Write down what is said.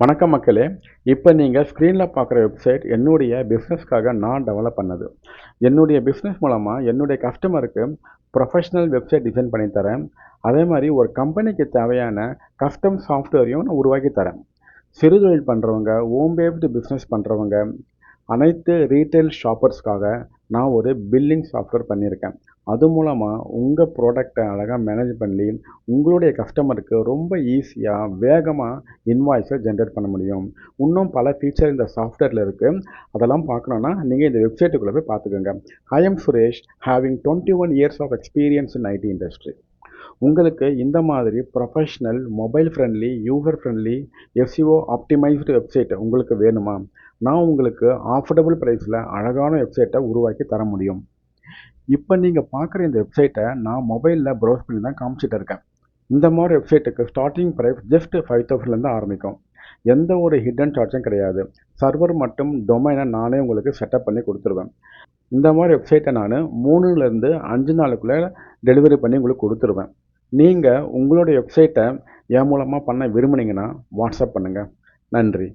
வணக்கம் மக்களே. இப்போ நீங்கள் ஸ்க்ரீனில் பார்க்குற வெப்சைட் என்னுடைய பிஸ்னஸ்க்காக நான் டெவலப் பண்ணது. என்னுடைய பிஸ்னஸ் மூலமாக என்னுடைய கஸ்டமருக்கு ப்ரொஃபஷ்னல் வெப்சைட் டிசைன் பண்ணி தரேன். அதே மாதிரி ஒரு கம்பெனிக்கு தேவையான கஸ்டம் சாஃப்ட்வேரையும் நான் உருவாக்கி தரேன். சிறுதொழில் பண்ணுறவங்க, ஹோம் பேஸ்டு பிஸ்னஸ் பண்ணுறவங்க, அனைத்து ரீட்டைல் ஷாப்பர்ஸ்க்காக நான் ஒரு பில்லிங் சாஃப்ட்வேர் பண்ணியிருக்கேன். அது மூலமாக உங்கள் ப்ராடக்டை அழகாக மேனேஜ் பண்ணி உங்களுடைய கஸ்டமருக்கு ரொம்ப ஈஸியாக வேகமாக இன்வாய்ஸை ஜென்ரேட் பண்ண முடியும். இன்னும் பல ஃபீச்சர் இந்த சாஃப்ட்வேரில் இருக்குது. அதெல்லாம் பார்க்கணுன்னா நீங்கள் இந்த வெப்சைட்டுக்குள்ளே போய் பார்த்துக்கோங்க. I am Suresh, having 21 years of experience in IT industry. உங்களுக்கு இந்த மாதிரி professional, mobile friendly, user friendly, SEO optimised website உங்களுக்கு வேணுமா? நான் உங்களுக்கு ஆஃபர்டபுள் ப்ரைஸில் அழகான வெப்சைட்டை உருவாக்கி தர முடியும். இப்போ நீங்கள் பார்க்குற இந்த வெப்சைட்டை நான் மொபைலில் ப்ரௌஸ் பண்ணி தான் காமிச்சிட்டு இருக்கேன். இந்த மாதிரி வெப்சைட்டுக்கு ஸ்டார்டிங் ப்ரைஸ் ஜஸ்ட் 5,000லேருந்து ஆரம்பிக்கும். எந்த ஒரு ஹிடன் சார்ஜும் கிடையாது. சர்வர் மற்றும் டொமைனை நானே உங்களுக்கு செட்டப் பண்ணி கொடுத்துருவேன். இந்த மாதிரி வெப்சைட்டை நான் 3லேருந்து 5 நாளுக்குள்ளே டெலிவரி பண்ணி உங்களுக்கு கொடுத்துருவேன். நீங்கள் உங்களுடைய வெப்சைட்டை என் மூலமாக பண்ண விரும்புனீங்கன்னா வாட்ஸ்அப் பண்ணுங்கள். நன்றி.